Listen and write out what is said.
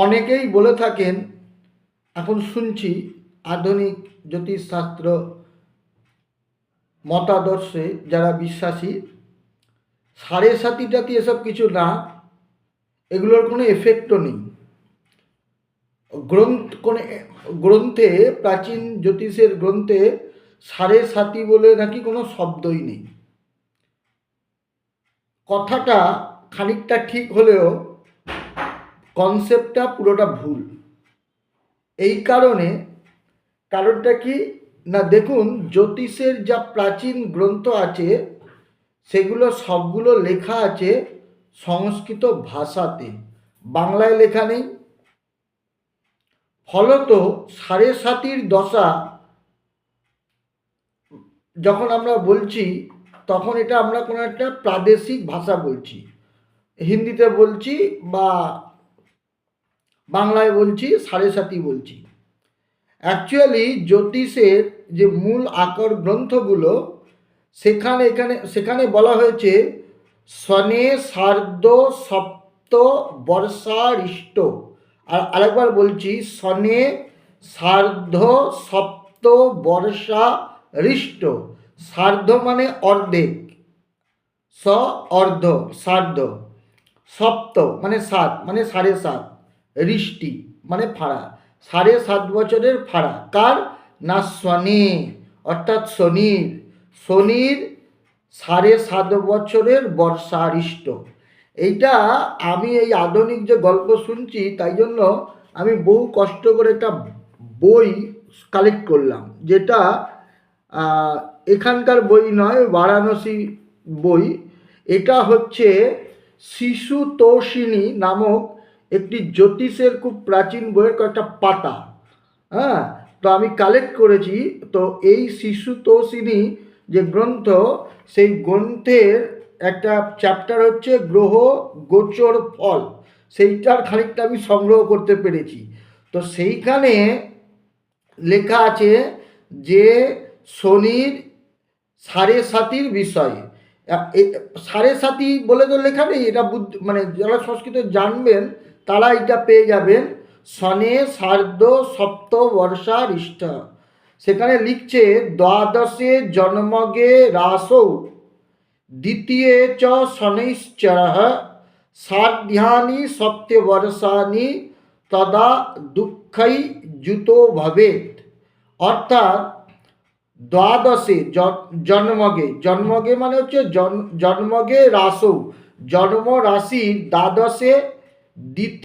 অনেকেই বলে থাকেন, এখন শুনছি আধুনিক জ্যোতিষশাস্ত্র মতাদর্শে যারা বিশ্বাসী, সাড়ে সাতি টাতি এসব কিছু না, এগুলোর কোনো এফেক্টও নেই। কোনো গ্রন্থে, প্রাচীন জ্যোতিষের গ্রন্থে সাড়ে সাতি বলে নাকি কোনো শব্দই নেই। কথাটা খানিকটা ঠিক হলেও কনসেপ্টটা পুরোটা ভুল। এই কারণটা কি না, দেখুন, জ্যোতিষের যা প্রাচীন গ্রন্থ আছে সেগুলো সবগুলো লেখা আছে সংস্কৃত ভাষাতে, বাংলায় লেখা নেই। ফলত সাড়ে সাতির দশা যখন আমরা বলছি, তখন এটা আমরা কোনো একটা প্রাদেশিক ভাষা বলছি, হিন্দিতে বলছি বা বাংলায় বলছি, সাড়ে সাতি বলছি। অ্যাকচুয়ালি জ্যোতিষের যে মূল আকর গ্রন্থগুলো, সেখানে বলা হয়েছে শনে সার্ধ সপ্ত বর্ষারিষ্ট। আর আরেকবার বলছি, শনে সার্ধ সপ্ত বর্ষারিষ্ট। সার্ধ মানে অর্ধেক, স অর্ধ, সার্ধ, সপ্ত মানে সাত, মানে সাড়ে সাত, ঋষ্টি মানে ফাড়া, 7.5 বছরের ফাড়া। কার না? শনি, অর্থাৎ শনির 7.5 বছরের বর্ষারিষ্ট। এইটা আমি এই আধুনিক যে গল্প শুনছি, তাই জন্য আমি বহু কষ্ট করে একটা বই কালেক্ট করলাম, যেটা এখানকার বই নয়, বারাণসী বই। এটা হচ্ছে শিশুতোষিণী নামক একটি জ্যোতিষের খুব প্রাচীন বইয়ের কয়েকটা পাতা। হ্যাঁ, তো আমি কালেক্ট করেছি। তো এই শিশুতোষিণী যে গ্রন্থ, সেই গ্রন্থের একটা চ্যাপ্টার হচ্ছে গ্রহ গোচর ফল, সেইটার খানিকটা আমি সংগ্রহ করতে পেরেছি। তো সেইখানে লেখা আছে যে শনির সাড়ে সাতির বিষয়ে, সাড়ে সাতি বলে তো লেখা নেই, এটা মানে যারা সংস্কৃত জানবেন তারা এটা পেয়ে যাবেন। শনে সার্ধ সপ্ত বর্ষারিষ্ট, সেখানে লিখছে দ্বাদশে জন্মগে রাসৌ দ্বিতীয় চ শনৈশ্চরঃ সাধ্যানি সপ্তবর্ষানি তদা দুঃখৈ যুতো ভবেত। অর্থাৎ দ্বাদশে জন্মগে মানে হচ্ছে জন্মগে রাসৌ, জন্ম রাশির দ্বাদশে দ্বিতীয়